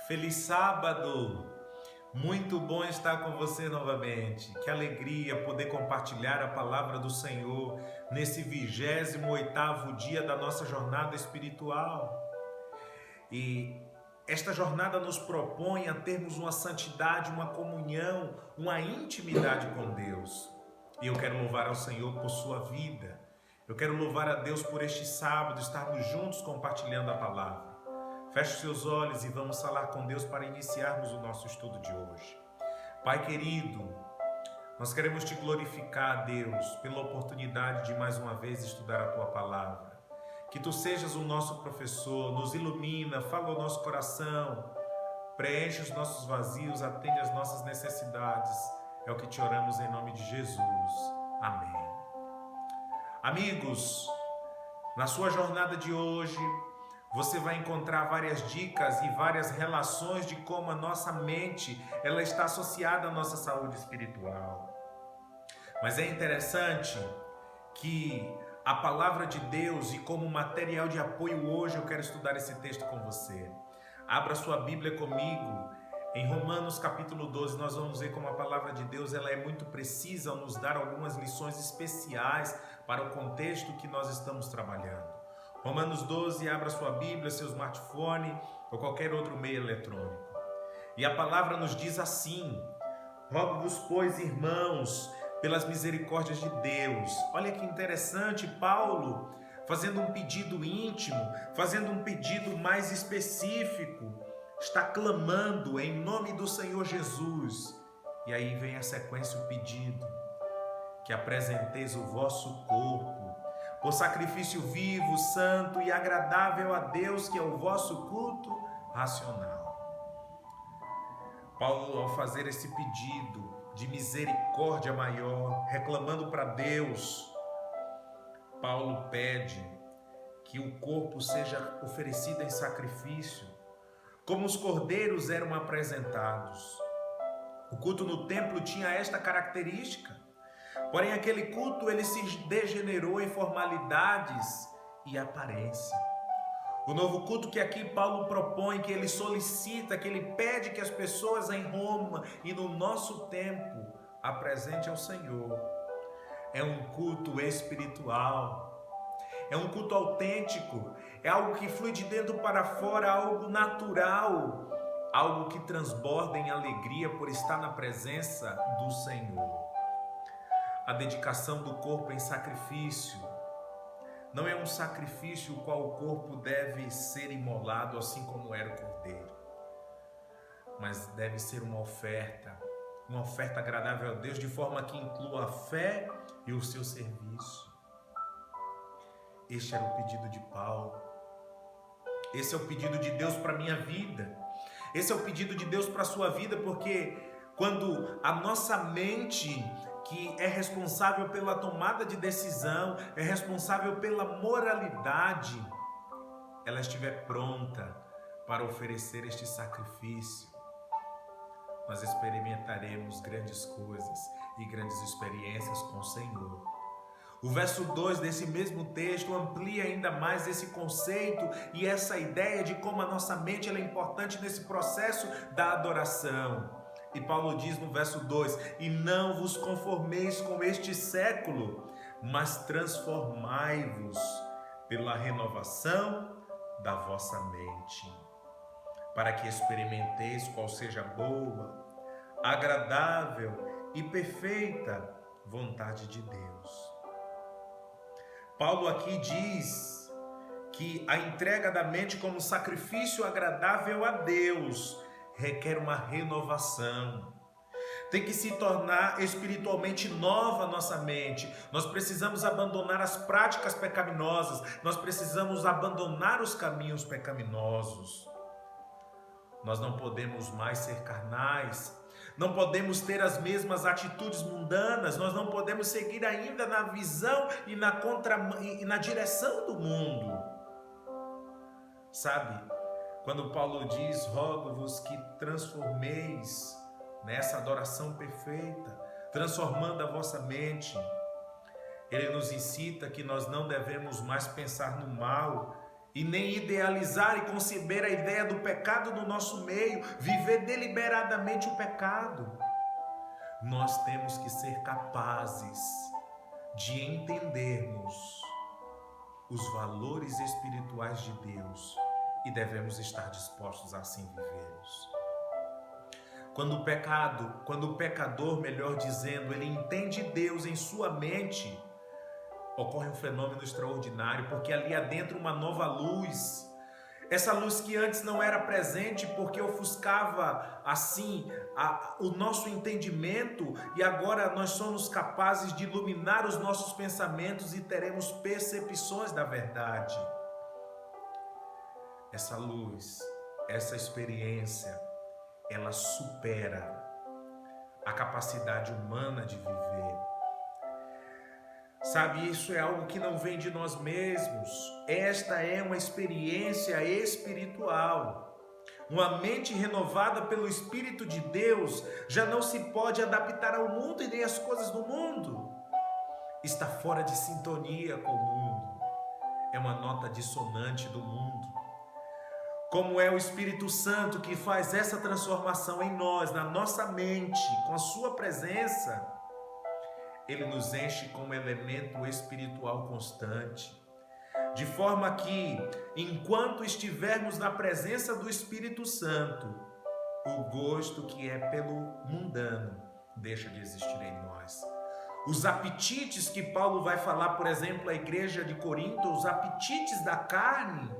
Feliz sábado! Muito bom estar com você novamente. Que alegria poder compartilhar a palavra do Senhor nesse 28º dia da nossa jornada espiritual. E esta jornada nos propõe a termos uma santidade, uma comunhão, uma intimidade com Deus. E eu quero louvar ao Senhor por sua vida. Eu quero louvar a Deus por este sábado, estarmos juntos compartilhando a palavra. Feche seus olhos e vamos falar com Deus para iniciarmos o nosso estudo de hoje. Pai querido, nós queremos te glorificar, Deus, pela oportunidade de mais uma vez estudar a tua palavra. Que tu sejas o nosso professor, nos ilumina, fala ao nosso coração, preenche os nossos vazios, atende às nossas necessidades. É o que te oramos em nome de Jesus. Amém. Amigos, na sua jornada de hoje, você vai encontrar várias dicas e várias relações de como a nossa mente ela está associada à nossa saúde espiritual. Mas é interessante que a palavra de Deus e como material de apoio hoje eu quero estudar esse texto com você. Abra sua Bíblia comigo. Em Romanos capítulo 12 nós vamos ver como a palavra de Deus ela é muito precisa ao nos dar algumas lições especiais para o contexto que nós estamos trabalhando. Romanos 12, abra sua Bíblia, seu smartphone ou qualquer outro meio eletrônico. E a palavra nos diz assim: rogo-vos, pois, irmãos, pelas misericórdias de Deus. Olha que interessante, Paulo fazendo um pedido íntimo, fazendo um pedido mais específico, está clamando em nome do Senhor Jesus. E aí vem a sequência, o pedido, que apresenteis o vosso corpo por sacrifício vivo, santo e agradável a Deus, que é o vosso culto racional. Paulo, ao fazer esse pedido de misericórdia maior, reclamando para Deus, Paulo pede que o corpo seja oferecido em sacrifício, como os cordeiros eram apresentados. O culto no templo tinha esta característica. Porém, aquele culto ele se degenerou em formalidades e aparência. O novo culto que aqui Paulo propõe, que ele solicita, que ele pede que as pessoas em Roma e no nosso tempo apresentem ao Senhor, é um culto espiritual, é um culto autêntico, é algo que flui de dentro para fora, algo natural, algo que transborda em alegria por estar na presença do Senhor. A dedicação do corpo em sacrifício não é um sacrifício o qual o corpo deve ser imolado assim como era o cordeiro, mas deve ser uma oferta agradável a Deus, de forma que inclua a fé e o seu serviço. Este era o pedido de Paulo. Esse é o pedido de Deus para a minha vida. Esse é o pedido de Deus para a sua vida, porque quando a nossa mente, que é responsável pela tomada de decisão, é responsável pela moralidade, ela estiver pronta para oferecer este sacrifício, nós experimentaremos grandes coisas e grandes experiências com o Senhor. O verso 2 desse mesmo texto amplia ainda mais esse conceito e essa ideia de como a nossa mente ela é importante nesse processo da adoração. E Paulo diz no verso 2: e não vos conformeis com este século, mas transformai-vos pela renovação da vossa mente, para que experimenteis qual seja a boa, agradável e perfeita vontade de Deus. Paulo aqui diz que a entrega da mente como sacrifício agradável a Deus requer uma renovação. Tem que se tornar espiritualmente nova a nossa mente. Nós precisamos abandonar as práticas pecaminosas. Nós precisamos abandonar os caminhos pecaminosos. Nós não podemos mais ser carnais. Não podemos ter as mesmas atitudes mundanas. Nós não podemos seguir ainda na visão e na direção do mundo. Sabe? Quando Paulo diz, rogo-vos que transformeis nessa adoração perfeita, transformando a vossa mente, ele nos incita que nós não devemos mais pensar no mal e nem idealizar e conceber a ideia do pecado no nosso meio, viver deliberadamente o pecado. Nós temos que ser capazes de entendermos os valores espirituais de Deus e devemos estar dispostos a assim vivê-los. Quando o pecador, melhor dizendo, ele entende Deus em sua mente, ocorre um fenômeno extraordinário, porque ali adentra uma nova luz. Essa luz que antes não era presente porque ofuscava assim o nosso entendimento, e agora nós somos capazes de iluminar os nossos pensamentos e teremos percepções da verdade. Essa luz, essa experiência, ela supera a capacidade humana de viver. Sabe, isso é algo que não vem de nós mesmos. Esta é uma experiência espiritual. Uma mente renovada pelo Espírito de Deus já não se pode adaptar ao mundo e nem às coisas do mundo. Está fora de sintonia com o mundo. É uma nota dissonante do mundo. Como é o Espírito Santo que faz essa transformação em nós, na nossa mente, com a sua presença, ele nos enche com um elemento espiritual constante, de forma que, enquanto estivermos na presença do Espírito Santo, o gosto que é pelo mundano deixa de existir em nós. Os apetites que Paulo vai falar, por exemplo, à igreja de Corinto, os apetites da carne,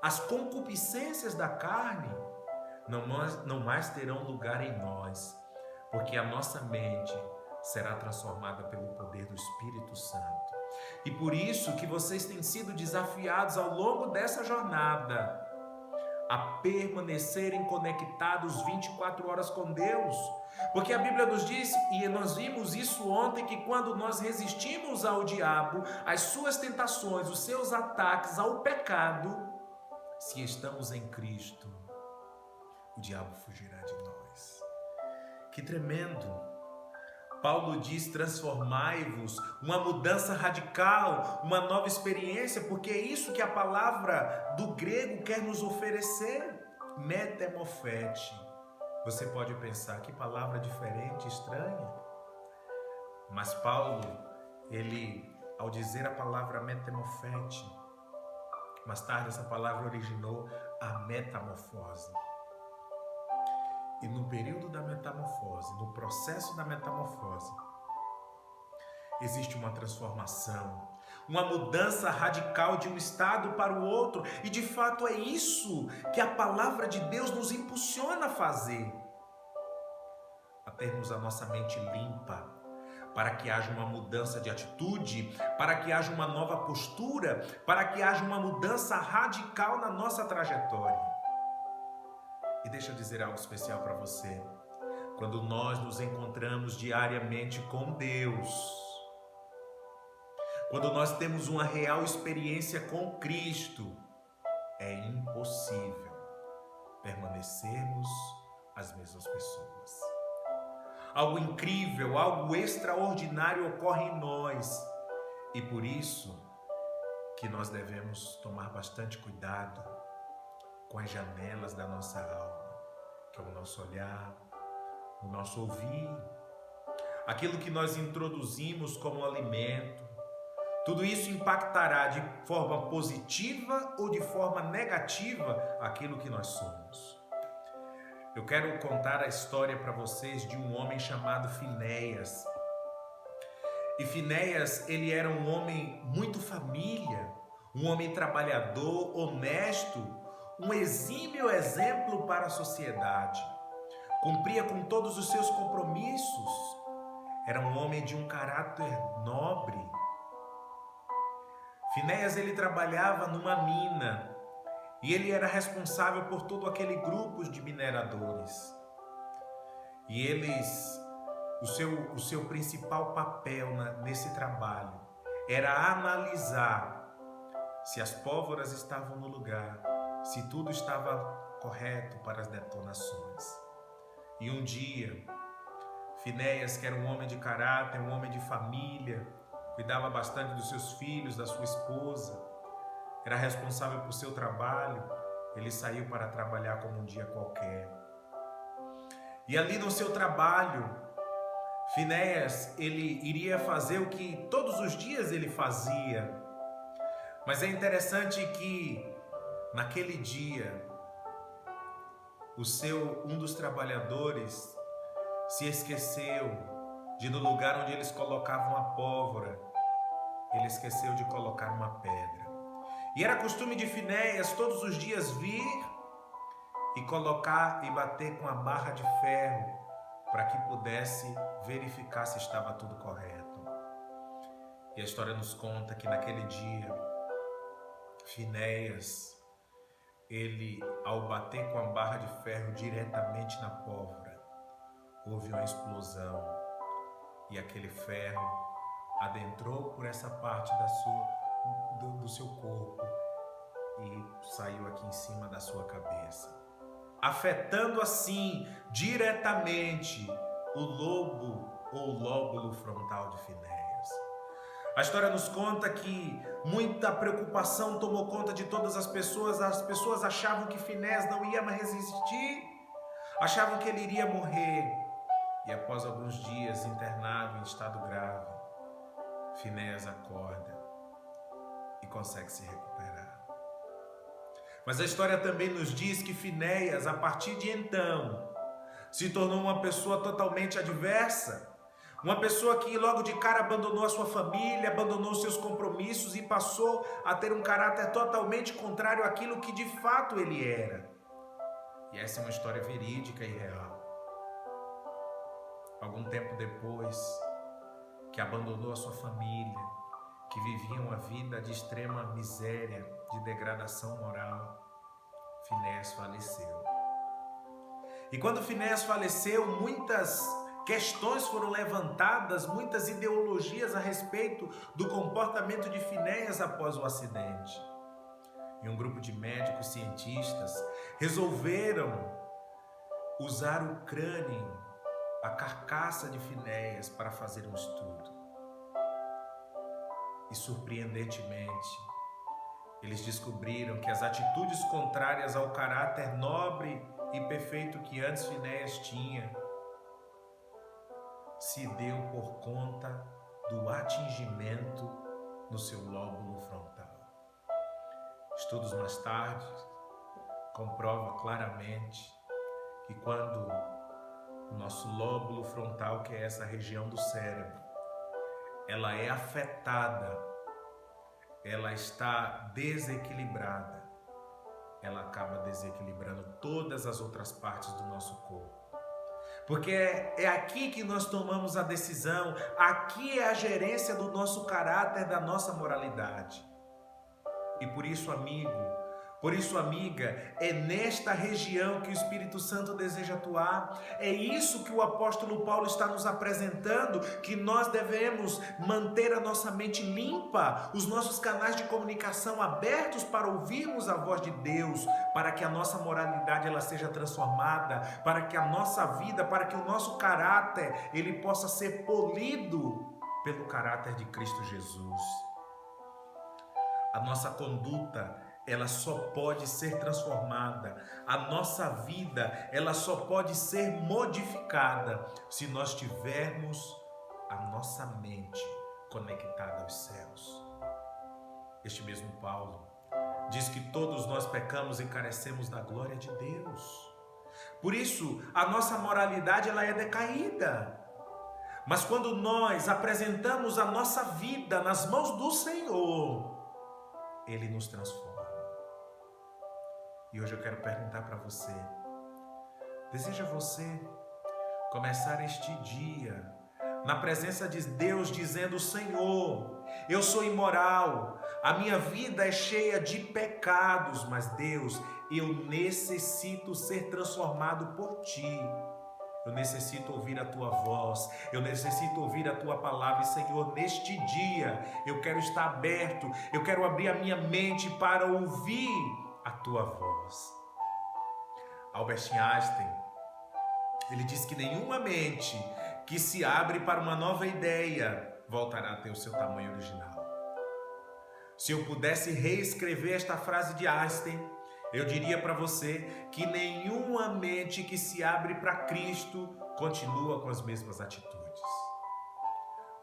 as concupiscências da carne, não mais terão lugar em nós, porque a nossa mente será transformada pelo poder do Espírito Santo. E por isso que vocês têm sido desafiados ao longo dessa jornada a permanecerem conectados 24 horas com Deus. Porque a Bíblia nos diz, e nós vimos isso ontem, que quando nós resistimos ao diabo, às suas tentações, os seus ataques, ao pecado, se estamos em Cristo, o diabo fugirá de nós. Que tremendo! Paulo diz: transformai-vos, uma mudança radical, uma nova experiência, porque é isso que a palavra do grego quer nos oferecer. Metamorfete. Você pode pensar, que palavra diferente, estranha. Mas Paulo, ele, ao dizer a palavra metamorfete, mais tarde essa palavra originou a metamorfose. E no período da metamorfose, no processo da metamorfose, existe uma transformação, uma mudança radical de um estado para o outro. E de fato é isso que a palavra de Deus nos impulsiona a fazer. A termos a nossa mente limpa, para que haja uma mudança de atitude, para que haja uma nova postura, para que haja uma mudança radical na nossa trajetória. E deixa eu dizer algo especial para você. Quando nós nos encontramos diariamente com Deus, quando nós temos uma real experiência com Cristo, é impossível permanecermos as mesmas pessoas. Algo incrível, algo extraordinário ocorre em nós. E por isso que nós devemos tomar bastante cuidado com as janelas da nossa alma, que é o nosso olhar, o nosso ouvir, aquilo que nós introduzimos como alimento. Tudo isso impactará de forma positiva ou de forma negativa aquilo que nós somos. Eu quero contar a história para vocês de um homem chamado Finéias. E Finéias, ele era um homem muito família, um homem trabalhador, honesto, um exímio exemplo para a sociedade. Cumpria com todos os seus compromissos. Era um homem de um caráter nobre. Finéias, ele trabalhava numa mina e ele era responsável por todo aquele grupo de mineradores. E o seu principal papel nesse trabalho era analisar se as pólvoras estavam no lugar, se tudo estava correto para as detonações. E um dia, Finéias, que era um homem de caráter, um homem de família, cuidava bastante dos seus filhos, da sua esposa, era responsável por seu trabalho, ele saiu para trabalhar como um dia qualquer. E ali no seu trabalho, Finéias, ele iria fazer o que todos os dias ele fazia. Mas é interessante que naquele dia, um dos trabalhadores se esqueceu de, no lugar onde eles colocavam a pólvora, ele esqueceu de colocar uma pedra. E era costume de Finéias todos os dias vir e colocar e bater com a barra de ferro para que pudesse verificar se estava tudo correto. E a história nos conta que naquele dia, Finéias, ele, ao bater com a barra de ferro diretamente na pólvora, houve uma explosão e aquele ferro adentrou por essa parte do seu corpo e saiu aqui em cima da sua cabeça, afetando assim diretamente o lobo ou lóbulo frontal de Finéias. A história nos conta que muita preocupação tomou conta de todas as pessoas achavam que Finéias não ia mais resistir, achavam que ele iria morrer, e após alguns dias internado em estado grave, Finéias acorda e consegue se recuperar. Mas a história também nos diz que Finéias, a partir de então, se tornou uma pessoa totalmente adversa, uma pessoa que logo de cara abandonou a sua família, abandonou os seus compromissos e passou a ter um caráter totalmente contrário àquilo que de fato ele era. E essa é uma história verídica e real. Algum tempo depois que abandonou a sua família, que vivia uma vida de extrema miséria, de degradação moral, Finéias faleceu. E quando Finéias faleceu, muitas questões foram levantadas, muitas ideologias a respeito do comportamento de Finéias após o acidente. E um grupo de médicos cientistas resolveram usar o crânio, a carcaça de Finéias, para fazer um estudo. E surpreendentemente, eles descobriram que as atitudes contrárias ao caráter nobre e perfeito que antes Finéias tinha se deu por conta do atingimento no seu lóbulo frontal. Estudos mais tarde comprovam claramente que quando o nosso lóbulo frontal, que é essa região do cérebro, ela é afetada, ela está desequilibrada, ela acaba desequilibrando todas as outras partes do nosso corpo. Porque é aqui que nós tomamos a decisão, aqui é a gerência do nosso caráter, da nossa moralidade. E por isso, amigo, por isso, amiga, é nesta região que o Espírito Santo deseja atuar. É isso que o apóstolo Paulo está nos apresentando, que nós devemos manter a nossa mente limpa, os nossos canais de comunicação abertos para ouvirmos a voz de Deus, para que a nossa moralidade ela seja transformada, para que a nossa vida, para que o nosso caráter ele possa ser polido pelo caráter de Cristo Jesus. A nossa conduta ela só pode ser transformada, a nossa vida ela só pode ser modificada se nós tivermos a nossa mente conectada aos céus. Este mesmo Paulo diz que todos nós pecamos e carecemos da glória de Deus. Por isso, a nossa moralidade ela é decaída. Mas quando nós apresentamos a nossa vida nas mãos do Senhor, Ele nos transforma. E hoje eu quero perguntar para você, deseja você começar este dia na presença de Deus dizendo: Senhor, eu sou imoral, a minha vida é cheia de pecados, mas Deus, eu necessito ser transformado por Ti. Eu necessito ouvir a Tua voz, eu necessito ouvir a Tua palavra. E Senhor, neste dia eu quero estar aberto, eu quero abrir a minha mente para ouvir a Tua voz. Albert Einstein, ele diz que nenhuma mente que se abre para uma nova ideia voltará a ter o seu tamanho original. Se eu pudesse reescrever esta frase de Einstein, eu diria para você que nenhuma mente que se abre para Cristo continua com as mesmas atitudes.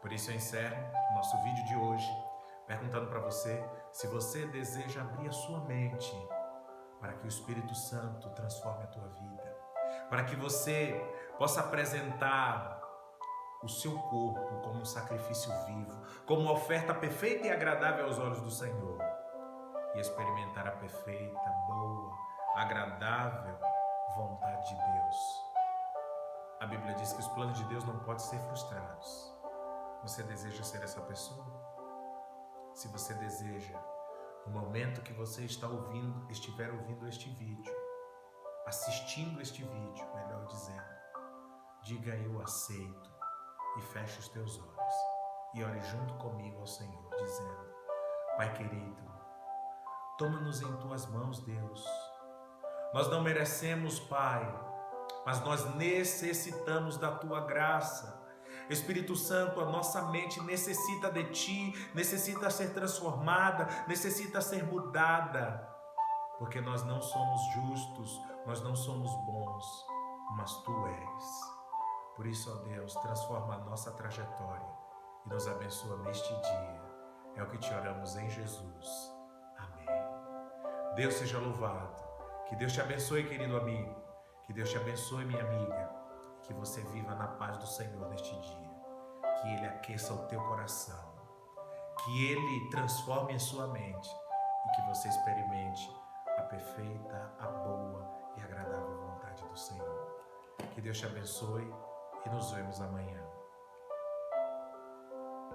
Por isso eu encerro o nosso vídeo de hoje perguntando para você se você deseja abrir a sua mente para que o Espírito Santo transforme a tua vida, para que você possa apresentar o seu corpo como um sacrifício vivo, como uma oferta perfeita e agradável aos olhos do Senhor, e experimentar a perfeita, boa, agradável vontade de Deus. A Bíblia diz que os planos de Deus não podem ser frustrados. Você deseja ser essa pessoa? Se você deseja, no momento que você estiver ouvindo este vídeo, assistindo este vídeo, melhor dizendo, diga eu aceito e feche os teus olhos e ore junto comigo ao Senhor, dizendo: Pai querido, toma-nos em tuas mãos, Deus. Nós não merecemos, Pai, mas nós necessitamos da tua graça. Espírito Santo, a nossa mente necessita de Ti, necessita ser transformada, necessita ser mudada, porque nós não somos justos, nós não somos bons, mas Tu és. Por isso, ó Deus, transforma a nossa trajetória e nos abençoa neste dia. É o que te oramos em Jesus. Amém. Deus seja louvado. Que Deus te abençoe, querido amigo. Que Deus te abençoe, minha amiga. Que você viva na paz do Senhor neste dia. Que Ele aqueça o teu coração. Que Ele transforme a sua mente. E que você experimente a perfeita, a boa e agradável vontade do Senhor. Que Deus te abençoe e nos vemos amanhã.